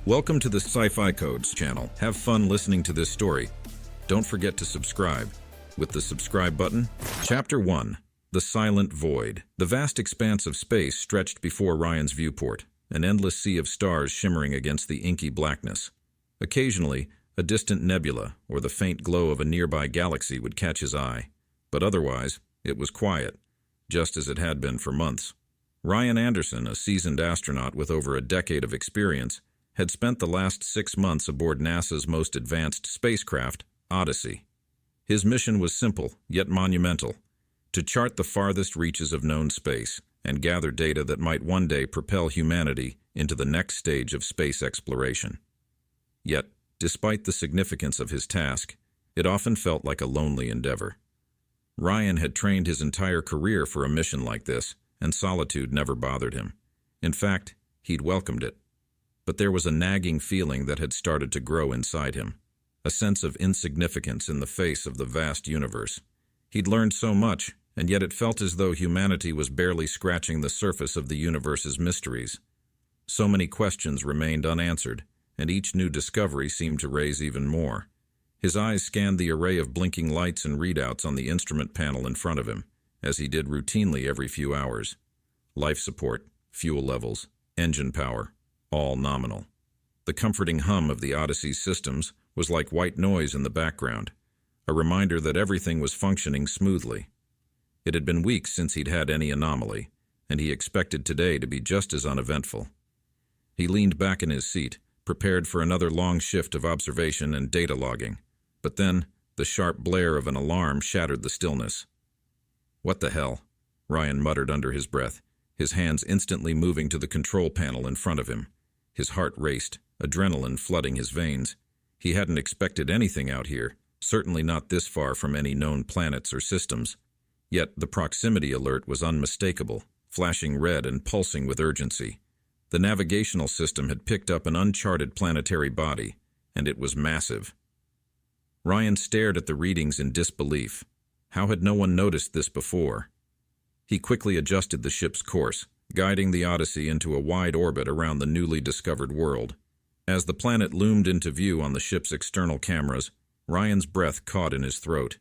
Welcome to the Sci-Fi Codes channel. Have fun listening to this story. Don't forget to subscribe with the subscribe button. Chapter 1. The Silent Void. The vast expanse of space stretched before Ryan's viewport, an endless sea of stars shimmering against the inky blackness. Occasionally, a distant nebula or the faint glow of a nearby galaxy would catch his eye, but otherwise, it was quiet, just as it had been for months. Ryan Anderson, a seasoned astronaut with over a decade of experience, had spent the last 6 months aboard NASA's most advanced spacecraft, Odyssey. His mission was simple, yet monumental: to chart the farthest reaches of known space and gather data that might one day propel humanity into the next stage of space exploration. Yet, despite the significance of his task, it often felt like a lonely endeavor. Ryan had trained his entire career for a mission like this, and solitude never bothered him. In fact, he'd welcomed it. But there was a nagging feeling that had started to grow inside him, a sense of insignificance in the face of the vast universe. He'd learned so much, and yet it felt as though humanity was barely scratching the surface of the universe's mysteries. So many questions remained unanswered, and each new discovery seemed to raise even more. His eyes scanned the array of blinking lights and readouts on the instrument panel in front of him, as he did routinely every few hours. Life support, fuel levels, engine power, all nominal. The comforting hum of the Odyssey's systems was like white noise in the background, a reminder that everything was functioning smoothly. It had been weeks since he'd had any anomaly, and he expected today to be just as uneventful. He leaned back in his seat, prepared for another long shift of observation and data logging. But then, the sharp blare of an alarm shattered the stillness. "What the hell?" Ryan muttered under his breath, his hands instantly moving to the control panel in front of him. His heart raced, adrenaline flooding his veins. He hadn't expected anything out here, certainly not this far from any known planets or systems. Yet the proximity alert was unmistakable, flashing red and pulsing with urgency. The navigational system had picked up an uncharted planetary body, and it was massive. Ryan stared at the readings in disbelief. How had no one noticed this before? He quickly adjusted the ship's course, guiding the Odyssey into a wide orbit around the newly discovered world. As the planet loomed into view on the ship's external cameras, Ryan's breath caught in his throat.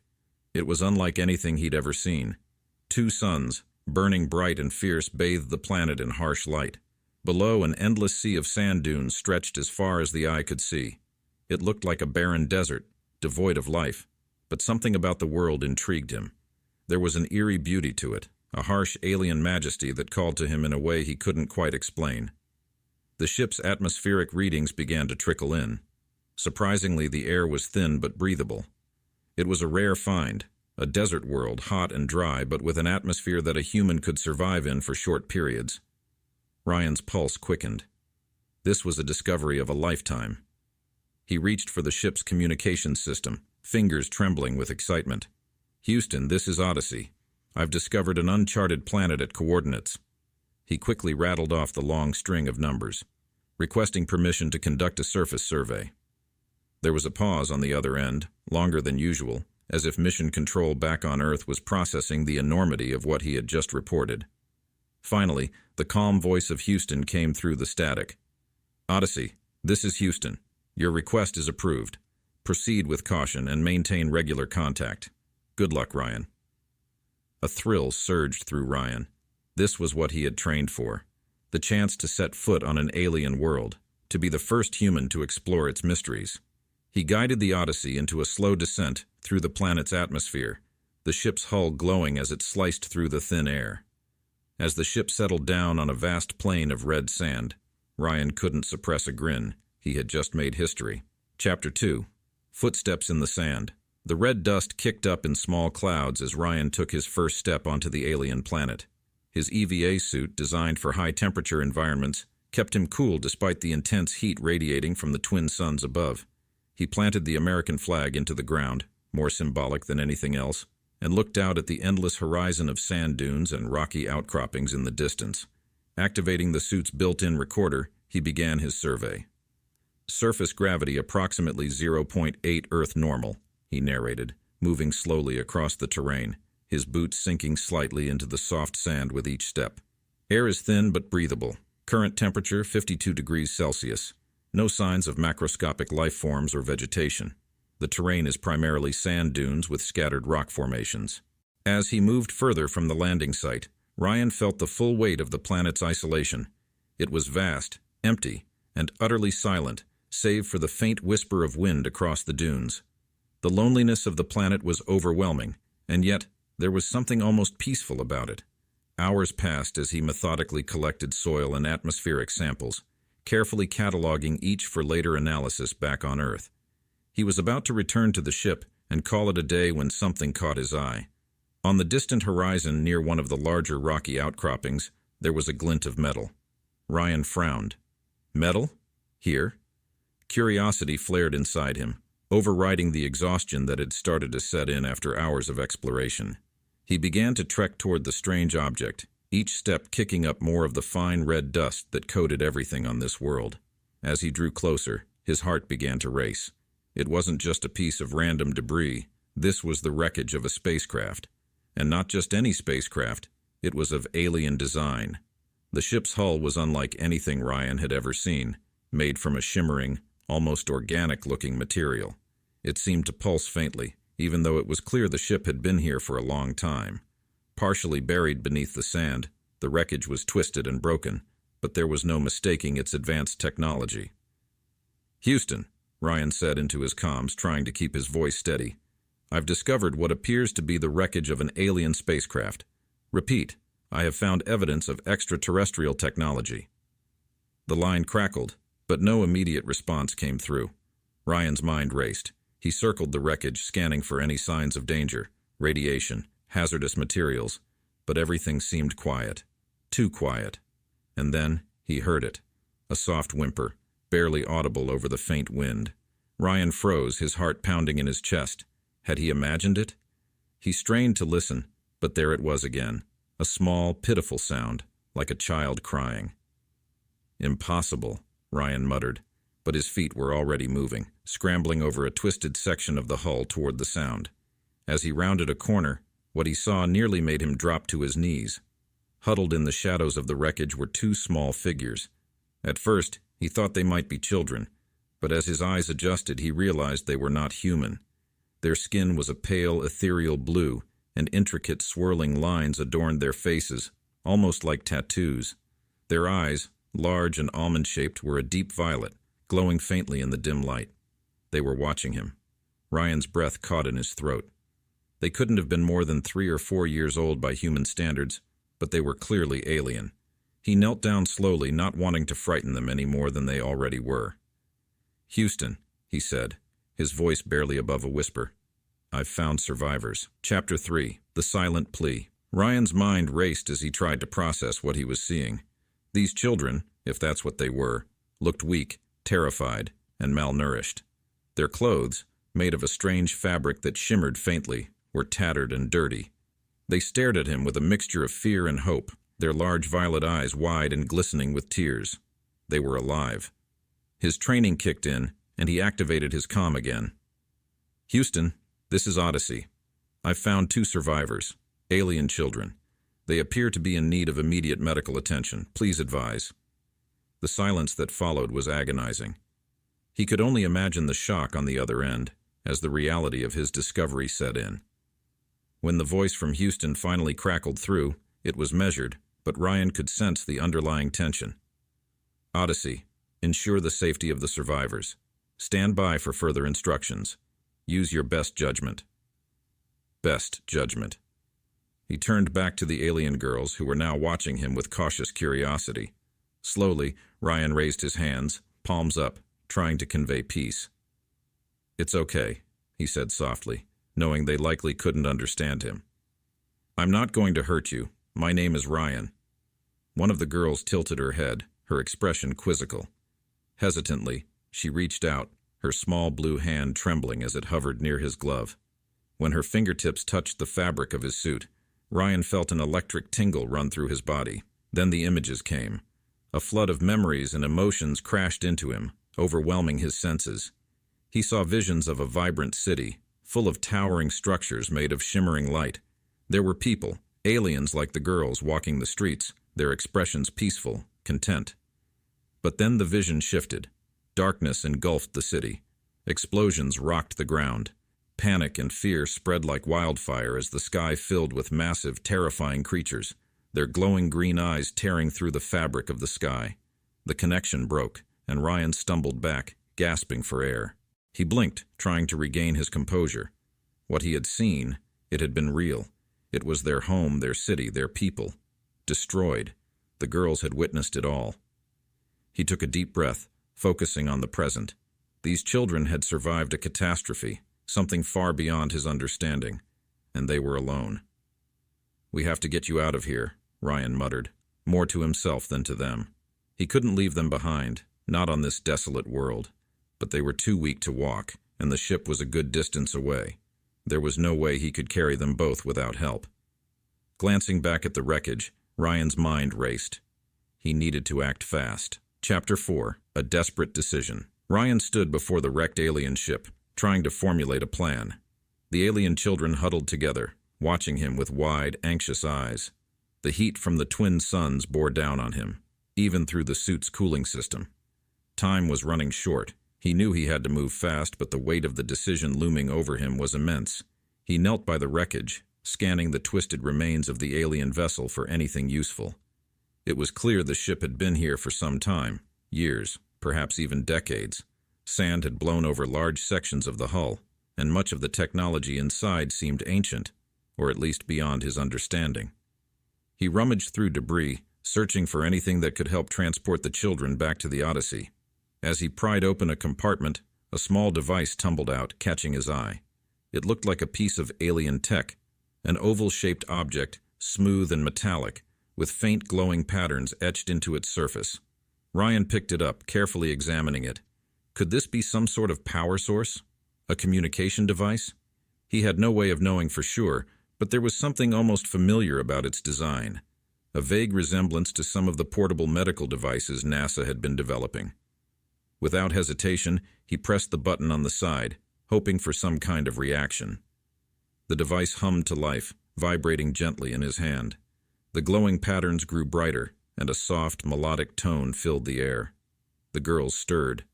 It was unlike anything he'd ever seen. 2 suns, burning bright and fierce, bathed the planet in harsh light. Below, an endless sea of sand dunes stretched as far as the eye could see. It looked like a barren desert, devoid of life, but something about the world intrigued him. There was an eerie beauty to it, a harsh alien majesty that called to him in a way he couldn't quite explain. The ship's atmospheric readings began to trickle in. Surprisingly, the air was thin but breathable. It was a rare find, a desert world, hot and dry, but with an atmosphere that a human could survive in for short periods. Ryan's pulse quickened. This was a discovery of a lifetime. He reached for the ship's communications system, fingers trembling with excitement. "Houston, this is Odyssey. I've discovered an uncharted planet at coordinates." He quickly rattled off the long string of numbers, requesting permission to conduct a surface survey. There was a pause on the other end, longer than usual, as if mission control back on Earth was processing the enormity of what he had just reported. Finally, the calm voice of Houston came through the static. "Odyssey, this is Houston. Your request is approved. Proceed with caution and maintain regular contact. Good luck, Ryan." A thrill surged through Ryan. This was what he had trained for. The chance to set foot on an alien world, to be the first human to explore its mysteries. He guided the Odyssey into a slow descent through the planet's atmosphere, the ship's hull glowing as it sliced through the thin air. As the ship settled down on a vast plain of red sand, Ryan couldn't suppress a grin. He had just made history. Chapter 2. Footsteps in the sand. The red dust kicked up in small clouds as Ryan took his first step onto the alien planet. His EVA suit, designed for high-temperature environments, kept him cool despite the intense heat radiating from the twin suns above. He planted the American flag into the ground, more symbolic than anything else, and looked out at the endless horizon of sand dunes and rocky outcroppings in the distance. Activating the suit's built-in recorder, he began his survey. "Surface gravity approximately 0.8 Earth normal," he narrated, moving slowly across the terrain, his boots sinking slightly into the soft sand with each step. "Air is thin but breathable. Current temperature 52 degrees Celsius. No signs of macroscopic life forms or vegetation. The terrain is primarily sand dunes with scattered rock formations. As he moved further from the landing site, Ryan felt the full weight of the planet's isolation. It was vast, empty, and utterly silent, save for the faint whisper of wind across the dunes. The loneliness of the planet was overwhelming, and yet there was something almost peaceful about it. Hours passed as he methodically collected soil and atmospheric samples, carefully cataloging each for later analysis back on Earth. He was about to return to the ship and call it a day when something caught his eye. On the distant horizon near one of the larger rocky outcroppings, there was a glint of metal. Ryan frowned. Metal? Here? Curiosity flared inside him, overriding the exhaustion that had started to set in after hours of exploration. He began to trek toward the strange object, each step kicking up more of the fine red dust that coated everything on this world. As he drew closer, his heart began to race. It wasn't just a piece of random debris. This was the wreckage of a spacecraft. And not just any spacecraft, it was of alien design. The ship's hull was unlike anything Ryan had ever seen, made from a shimmering, almost organic-looking material. It seemed to pulse faintly, even though it was clear the ship had been here for a long time. Partially buried beneath the sand, the wreckage was twisted and broken, but there was no mistaking its advanced technology. "Houston," Ryan said into his comms, trying to keep his voice steady. "I've discovered what appears to be the wreckage of an alien spacecraft. Repeat, I have found evidence of extraterrestrial technology." The line crackled, but no immediate response came through. Ryan's mind raced. He circled the wreckage, scanning for any signs of danger, radiation, hazardous materials, but everything seemed quiet. Too quiet. And then he heard it. A soft whimper, barely audible over the faint wind. Ryan froze, his heart pounding in his chest. Had he imagined it? He strained to listen, but there it was again. A small, pitiful sound, like a child crying. "Impossible," Ryan muttered, but his feet were already moving, scrambling over a twisted section of the hull toward the sound. As he rounded a corner, what he saw nearly made him drop to his knees. Huddled in the shadows of the wreckage were two small figures. At first, he thought they might be children, but as his eyes adjusted, he realized they were not human. Their skin was a pale, ethereal blue, and intricate swirling lines adorned their faces, almost like tattoos. Their eyes, large and almond-shaped, were a deep violet, glowing faintly in the dim light. They were watching him. Ryan's breath caught in his throat. They couldn't have been more than 3 or 4 years old by human standards, but they were clearly alien. He knelt down slowly, not wanting to frighten them any more than they already were. "Houston," he said, his voice barely above a whisper. "I've found survivors." Chapter 3. The Silent Plea. Ryan's mind raced as he tried to process what he was seeing. These children, if that's what they were, looked weak, terrified, and malnourished. Their clothes, made of a strange fabric that shimmered faintly, were tattered and dirty. They stared at him with a mixture of fear and hope, their large violet eyes wide and glistening with tears. They were alive. His training kicked in, and he activated his comm again. "Houston, this is Odyssey. I've found 2 survivors, alien children. They appear to be in need of immediate medical attention. Please advise." The silence that followed was agonizing. He could only imagine the shock on the other end, as the reality of his discovery set in. When the voice from Houston finally crackled through, it was measured, but Ryan could sense the underlying tension. "Odyssey, ensure the safety of the survivors. Stand by for further instructions. Use your best judgment." Best judgment. He turned back to the alien girls, who were now watching him with cautious curiosity. Slowly, Ryan raised his hands, palms up, trying to convey peace. "It's okay," he said softly, knowing they likely couldn't understand him. "I'm not going to hurt you. My name is Ryan." One of the girls tilted her head, her expression quizzical. Hesitantly, she reached out, her small blue hand trembling as it hovered near his glove. When her fingertips touched the fabric of his suit, Ryan felt an electric tingle run through his body. Then the images came. A flood of memories and emotions crashed into him, overwhelming his senses. He saw visions of a vibrant city, full of towering structures made of shimmering light. There were people, aliens like the girls, walking the streets, their expressions peaceful, content. But then the vision shifted. Darkness engulfed the city. Explosions rocked the ground. Panic and fear spread like wildfire as the sky filled with massive, terrifying creatures, their glowing green eyes tearing through the fabric of the sky. The connection broke, and Ryan stumbled back, gasping for air. He blinked, trying to regain his composure. What he had seen, it had been real. It was their home, their city, their people. Destroyed. The girls had witnessed it all. He took a deep breath, focusing on the present. These children had survived a catastrophe, something far beyond his understanding, and they were alone. "We have to get you out of here," Ryan muttered, more to himself than to them. He couldn't leave them behind, not on this desolate world. But they were too weak to walk, and the ship was a good distance away. There was no way he could carry them both without help. Glancing back at the wreckage, Ryan's mind raced. He needed to act fast. Chapter 4. A Desperate Decision. Ryan stood before the wrecked alien ship, trying to formulate a plan. The alien children huddled together, watching him with wide, anxious eyes. The heat from the twin suns bore down on him, even through the suit's cooling system. Time was running short. He knew he had to move fast, but the weight of the decision looming over him was immense. He knelt by the wreckage, scanning the twisted remains of the alien vessel for anything useful. It was clear the ship had been here for some time, years, perhaps even decades. Sand had blown over large sections of the hull, and much of the technology inside seemed ancient, or at least beyond his understanding. He rummaged through debris, searching for anything that could help transport the children back to the Odyssey. As he pried open a compartment, a small device tumbled out, catching his eye. It looked like a piece of alien tech, an oval-shaped object, smooth and metallic, with faint glowing patterns etched into its surface. Ryan picked it up, carefully examining it. Could this be some sort of power source? A communication device? He had no way of knowing for sure, but there was something almost familiar about its design. A vague resemblance to some of the portable medical devices NASA had been developing. Without hesitation, he pressed the button on the side, hoping for some kind of reaction. The device hummed to life, vibrating gently in his hand. The glowing patterns grew brighter, and a soft, melodic tone filled the air. The girls stirred.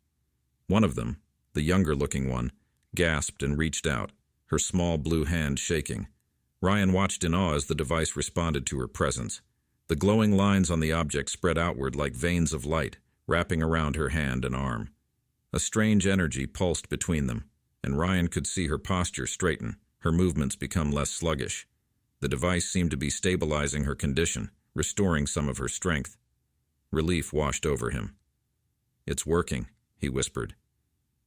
One of them, the younger-looking one, gasped and reached out, her small blue hand shaking. Ryan watched in awe as the device responded to her presence. The glowing lines on the object spread outward like veins of light, wrapping around her hand and arm. A strange energy pulsed between them, and Ryan could see her posture straighten, her movements become less sluggish. The device seemed to be stabilizing her condition, restoring some of her strength. Relief washed over him. "It's working," he whispered.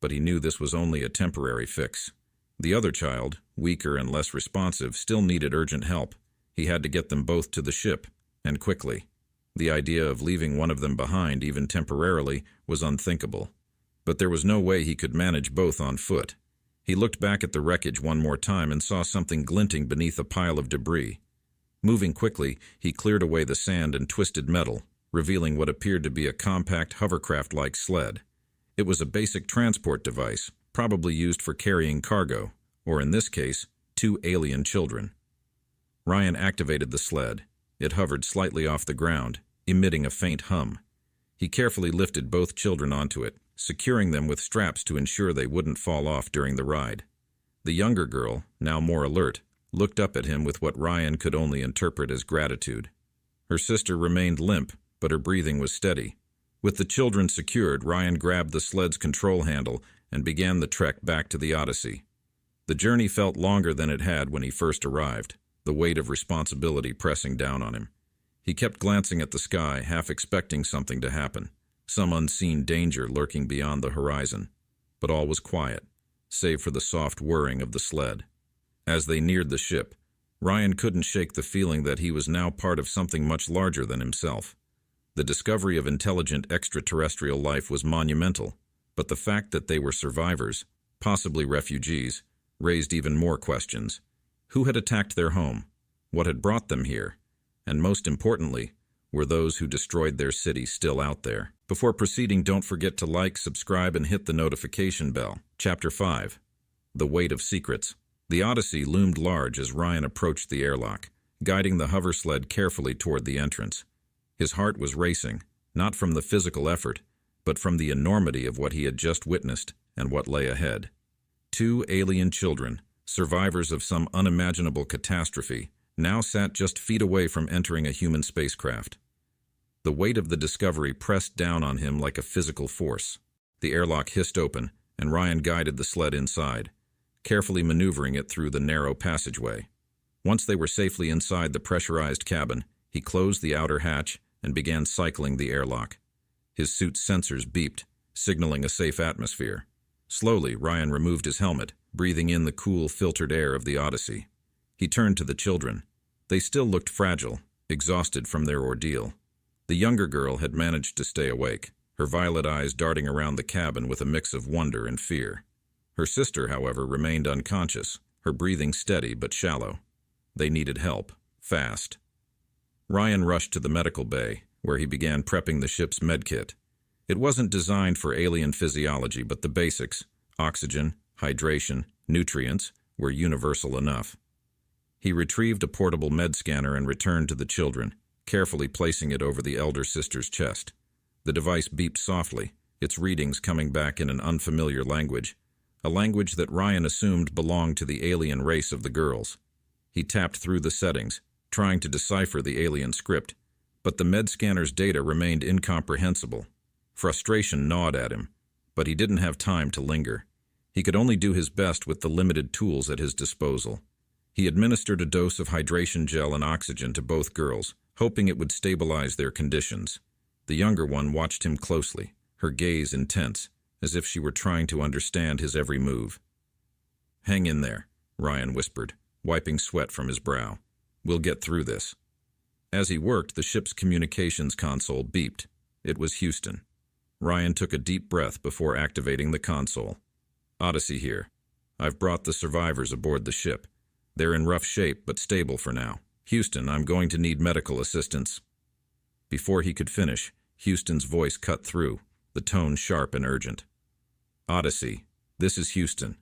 But he knew this was only a temporary fix. The other child, weaker and less responsive, still needed urgent help. He had to get them both to the ship, and quickly. The idea of leaving one of them behind, even temporarily, was unthinkable. But there was no way he could manage both on foot. He looked back at the wreckage one more time and saw something glinting beneath a pile of debris. Moving quickly, he cleared away the sand and twisted metal, revealing what appeared to be a compact hovercraft-like sled. It was a basic transport device, probably used for carrying cargo, or in this case, 2 alien children. Ryan activated the sled. It hovered slightly off the ground, emitting a faint hum. He carefully lifted both children onto it, securing them with straps to ensure they wouldn't fall off during the ride. The younger girl, now more alert, looked up at him with what Ryan could only interpret as gratitude. Her sister remained limp, but her breathing was steady. With the children secured, Ryan grabbed the sled's control handle and began the trek back to the Odyssey. The journey felt longer than it had when he first arrived, the weight of responsibility pressing down on him. He kept glancing at the sky, half expecting something to happen, some unseen danger lurking beyond the horizon. But all was quiet, save for the soft whirring of the sled. As they neared the ship, Ryan couldn't shake the feeling that he was now part of something much larger than himself. The discovery of intelligent extraterrestrial life was monumental, but the fact that they were survivors, possibly refugees, raised even more questions. Who had attacked their home? What had brought them here? And most importantly, were those who destroyed their city still out there? Before proceeding, don't forget to like, subscribe, and hit the notification bell. Chapter 5. The Weight of Secrets. The Odyssey loomed large as Ryan approached the airlock, guiding the hover sled carefully toward the entrance. His heart was racing, not from the physical effort, but from the enormity of what he had just witnessed and what lay ahead. 2 alien children, survivors of some unimaginable catastrophe, now sat just feet away from entering a human spacecraft. The weight of the discovery pressed down on him like a physical force. The airlock hissed open, and Ryan guided the sled inside, carefully maneuvering it through the narrow passageway. Once they were safely inside the pressurized cabin, he closed the outer hatch and began cycling the airlock. His suit's sensors beeped, signaling a safe atmosphere. Slowly, Ryan removed his helmet, breathing in the cool, filtered air of the Odyssey. He turned to the children. They still looked fragile, exhausted from their ordeal. The younger girl had managed to stay awake, her violet eyes darting around the cabin with a mix of wonder and fear. Her sister, however, remained unconscious, her breathing steady but shallow. They needed help, fast. Ryan rushed to the medical bay, where he began prepping the ship's medkit. It wasn't designed for alien physiology, but the basics, oxygen, hydration, nutrients, were universal enough. He retrieved a portable med scanner and returned to the children, carefully placing it over the elder sister's chest. The device beeped softly, its readings coming back in an unfamiliar language, a language that Ryan assumed belonged to the alien race of the girls. He tapped through the settings, trying to decipher the alien script, but the med scanner's data remained incomprehensible. Frustration gnawed at him, but he didn't have time to linger. He could only do his best with the limited tools at his disposal. He administered a dose of hydration gel and oxygen to both girls, hoping it would stabilize their conditions. The younger one watched him closely, her gaze intense, as if she were trying to understand his every move. "Hang in there," Ryan whispered, wiping sweat from his brow. "We'll get through this." As he worked, the ship's communications console beeped. It was Houston. Ryan took a deep breath before activating the console. "Odyssey here. I've brought the survivors aboard the ship. They're in rough shape, but stable for now. Houston, I'm going to need medical assistance." Before he could finish, Houston's voice cut through, the tone sharp and urgent. "Odyssey, this is Houston.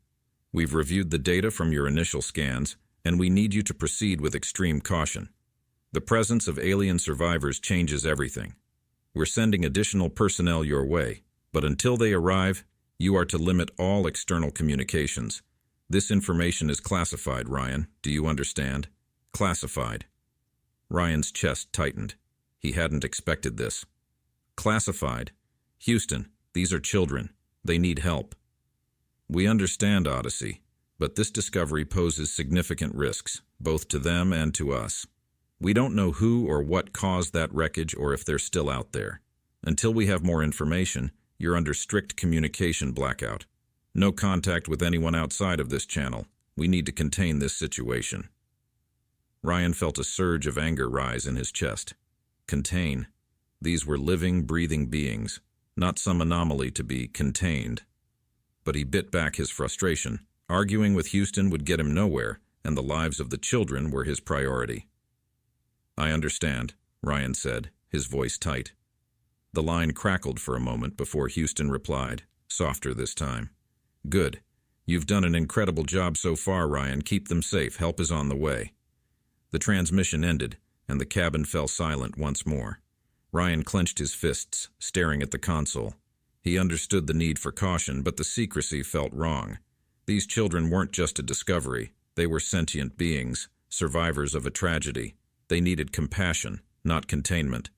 We've reviewed the data from your initial scans, and we need you to proceed with extreme caution. The presence of alien survivors changes everything. We're sending additional personnel your way, but until they arrive, you are to limit all external communications. This information is classified, Ryan. Do you understand? Classified." Ryan's chest tightened. He hadn't expected this. "Classified? Houston, these are children. They need help." "We understand, Odyssey, but this discovery poses significant risks, both to them and to us. We don't know who or what caused that wreckage or if they're still out there. Until we have more information, you're under strict communication blackout. No contact with anyone outside of this channel. We need to contain this situation." Ryan felt a surge of anger rise in his chest. Contain. These were living, breathing beings, not some anomaly to be contained. But he bit back his frustration. Arguing with Houston would get him nowhere, and the lives of the children were his priority. "I understand," Ryan said, his voice tight. The line crackled for a moment before Houston replied, softer this time. "Good. You've done an incredible job so far, Ryan. Keep them safe. Help is on the way." The transmission ended, and the cabin fell silent once more. Ryan clenched his fists, staring at the console. He understood the need for caution, but the secrecy felt wrong. These children weren't just a discovery. They were sentient beings, survivors of a tragedy. They needed compassion, not containment.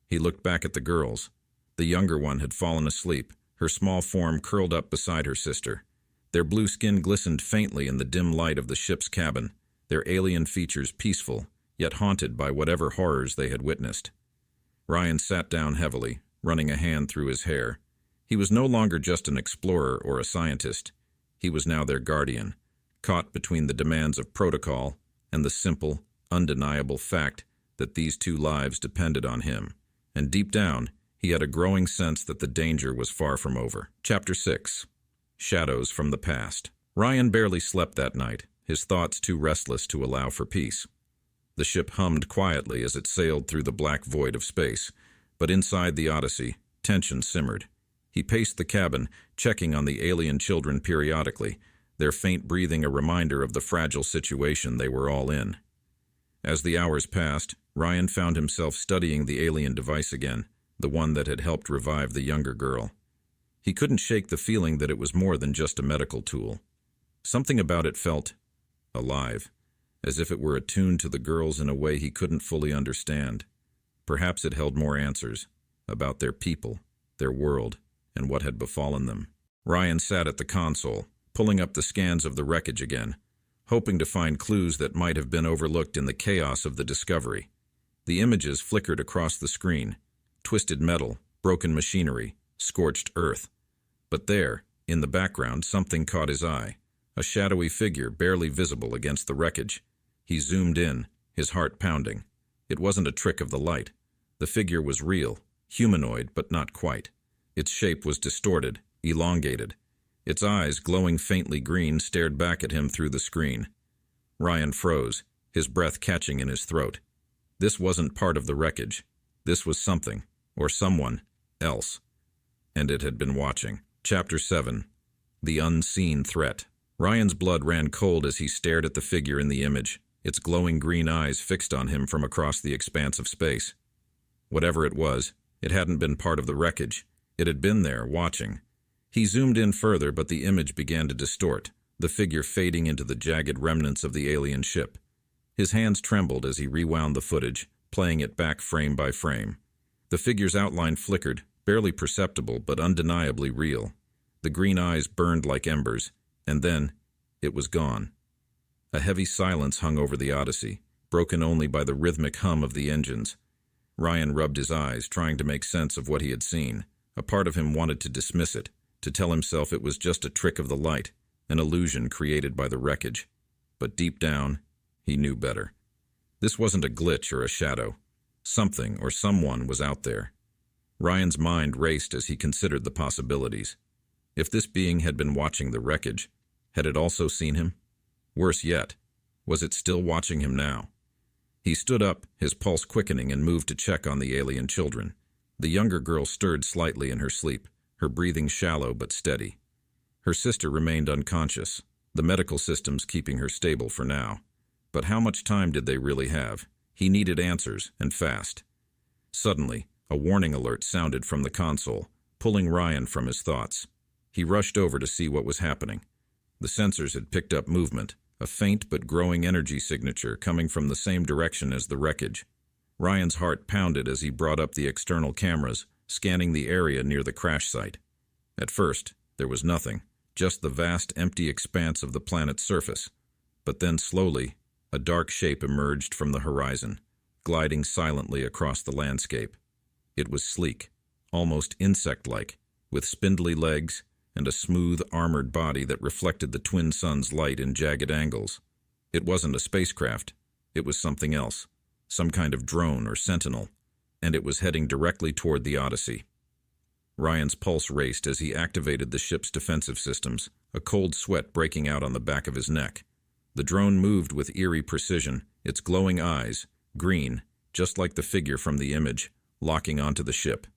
He looked back at the girls. The younger one had fallen asleep, her small form curled up beside her sister. Their blue skin glistened faintly in the dim light of the ship's cabin, their alien features peaceful, yet haunted by whatever horrors they had witnessed. Ryan sat down heavily, running a hand through his hair. He was no longer just an explorer or a scientist. He was now their guardian, caught between the demands of protocol and the simple, undeniable fact that these two lives depended on him. And deep down, he had a growing sense that the danger was far from over. Chapter 6. Shadows from the Past. Ryan barely slept that night, his thoughts too restless to allow for peace. The ship hummed quietly as it sailed through the black void of space, but inside the Odyssey, tension simmered. He paced the cabin, checking on the alien children periodically, their faint breathing a reminder of the fragile situation they were all in. As the hours passed, Ryan found himself studying the alien device again, the one that had helped revive the younger girl. He couldn't shake the feeling that it was more than just a medical tool. Something about it felt alive, as if it were attuned to the girls in a way he couldn't fully understand. Perhaps it held more answers about their people, their world, and what had befallen them. Ryan sat at the console, pulling up the scans of the wreckage again, hoping to find clues that might have been overlooked in the chaos of the discovery. The images flickered across the screen: twisted metal, broken machinery, scorched earth. But there, in the background, something caught his eye. A shadowy figure barely visible against the wreckage. He zoomed in, his heart pounding. It wasn't a trick of the light. The figure was real, humanoid, but not quite. Its shape was distorted, elongated. Its eyes, glowing faintly green, stared back at him through the screen. Ryan froze, his breath catching in his throat. This wasn't part of the wreckage. This was something, or someone, else. And it had been watching. Chapter 7. The Unseen Threat. Ryan's blood ran cold as he stared at the figure in the image, its glowing green eyes fixed on him from across the expanse of space. Whatever it was, it hadn't been part of the wreckage. It had been there, watching. He zoomed in further, but the image began to distort, the figure fading into the jagged remnants of the alien ship. His hands trembled as he rewound the footage, playing it back frame by frame. The figure's outline flickered, barely perceptible but undeniably real. The green eyes burned like embers, and then it was gone. A heavy silence hung over the Odyssey, broken only by the rhythmic hum of the engines. Ryan rubbed his eyes, trying to make sense of what he had seen. A part of him wanted to dismiss it, to tell himself it was just a trick of the light, an illusion created by the wreckage. But deep down, he knew better. This wasn't a glitch or a shadow. Something or someone was out there. Ryan's mind raced as he considered the possibilities. If this being had been watching the wreckage, had it also seen him? Worse yet, was it still watching him now? He stood up, his pulse quickening, and moved to check on the alien children. The younger girl stirred slightly in her sleep, her breathing shallow but steady. Her sister remained unconscious, the medical systems keeping her stable for now. But how much time did they really have? He needed answers, and fast. Suddenly, a warning alert sounded from the console, pulling Ryan from his thoughts. He rushed over to see what was happening. The sensors had picked up movement, a faint but growing energy signature coming from the same direction as the wreckage. Ryan's heart pounded as he brought up the external cameras, scanning the area near the crash site. At first, there was nothing, just the vast empty expanse of the planet's surface. But then slowly, a dark shape emerged from the horizon, gliding silently across the landscape. It was sleek, almost insect-like, with spindly legs and a smooth, armored body that reflected the twin sun's light in jagged angles. It wasn't a spacecraft. It was something else, some kind of drone or sentinel, and it was heading directly toward the Odyssey. Ryan's pulse raced as he activated the ship's defensive systems, a cold sweat breaking out on the back of his neck. The drone moved with eerie precision, its glowing eyes, green, just like the figure from the image, locking onto the ship.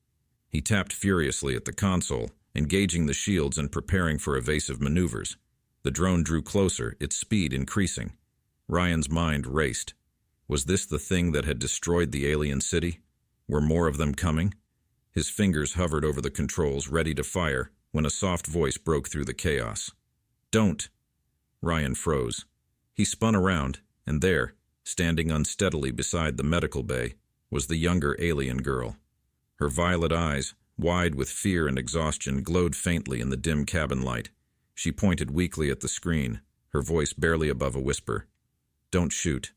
He tapped furiously at the console, engaging the shields and preparing for evasive maneuvers. The drone drew closer, its speed increasing. Ryan's mind raced. Was this the thing that had destroyed the alien city? Were more of them coming? His fingers hovered over the controls, ready to fire, when a soft voice broke through the chaos. "Don't!" Ryan froze. He spun around, and there, standing unsteadily beside the medical bay, was the younger alien girl. Her violet eyes, wide with fear and exhaustion, glowed faintly in the dim cabin light. She pointed weakly at the screen, her voice barely above a whisper. "Don't shoot."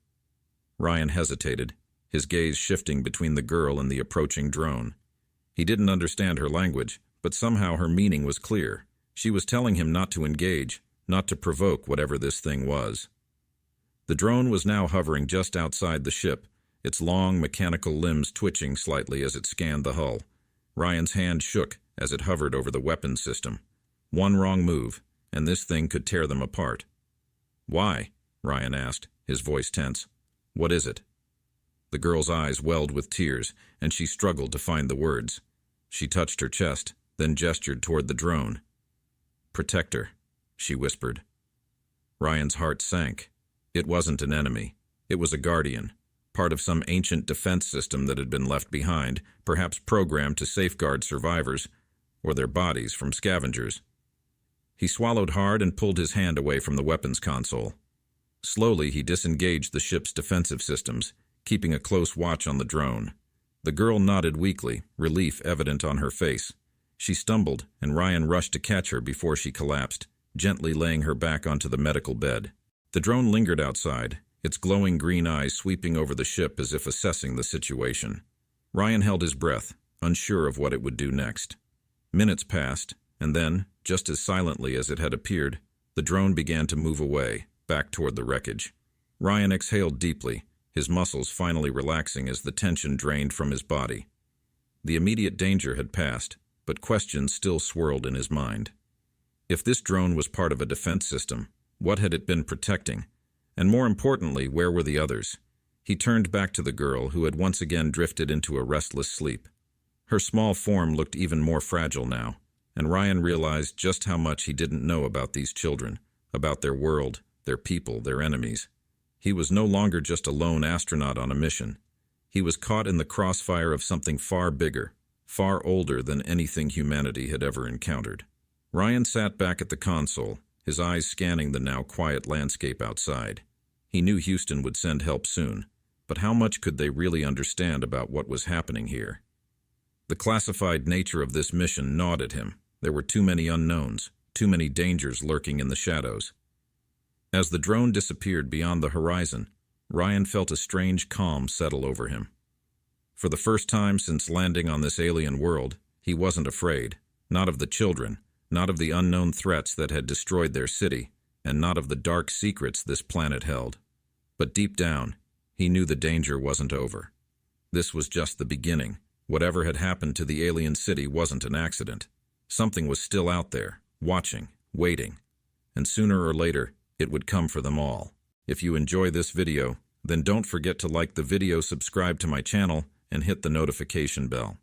Ryan hesitated, his gaze shifting between the girl and the approaching drone. He didn't understand her language, but somehow her meaning was clear. She was telling him not to engage, not to provoke whatever this thing was. The drone was now hovering just outside the ship, its long mechanical limbs twitching slightly as it scanned the hull. Ryan's hand shook as it hovered over the weapons system. One wrong move, and this thing could tear them apart. "Why?" Ryan asked, his voice tense. "What is it?" The girl's eyes welled with tears, and she struggled to find the words. She touched her chest, then gestured toward the drone. "Protector," she whispered. Ryan's heart sank. It wasn't an enemy. It was a guardian, part of some ancient defense system that had been left behind, perhaps programmed to safeguard survivors. or their bodies from scavengers. He swallowed hard and pulled his hand away from the weapons console. Slowly, he disengaged the ship's defensive systems, keeping a close watch on the drone. The girl nodded weakly, relief evident on her face. She stumbled, and Ryan rushed to catch her before she collapsed, gently laying her back onto the medical bed. The drone lingered outside, its glowing green eyes sweeping over the ship as if assessing the situation. Ryan held his breath, unsure of what it would do next. Minutes passed, and then, just as silently as it had appeared, the drone began to move away, back toward the wreckage. Ryan exhaled deeply, his muscles finally relaxing as the tension drained from his body. The immediate danger had passed, but questions still swirled in his mind. If this drone was part of a defense system, what had it been protecting? And more importantly, where were the others? He turned back to the girl, who had once again drifted into a restless sleep. Her small form looked even more fragile now, and Ryan realized just how much he didn't know about these children, about their world, their people, their enemies. He was no longer just a lone astronaut on a mission. He was caught in the crossfire of something far bigger, far older than anything humanity had ever encountered. Ryan sat back at the console, his eyes scanning the now quiet landscape outside. He knew Houston would send help soon, but how much could they really understand about what was happening here? The classified nature of this mission gnawed at him. There were too many unknowns, too many dangers lurking in the shadows. As the drone disappeared beyond the horizon, Ryan felt a strange calm settle over him. For the first time since landing on this alien world, he wasn't afraid, not of the children, not of the unknown threats that had destroyed their city, and not of the dark secrets this planet held. But deep down, he knew the danger wasn't over. This was just the beginning. Whatever had happened to the alien city wasn't an accident. Something was still out there, watching, waiting, and sooner or later, it would come for them all. If you enjoy this video, then don't forget to like the video, subscribe to my channel, and hit the notification bell.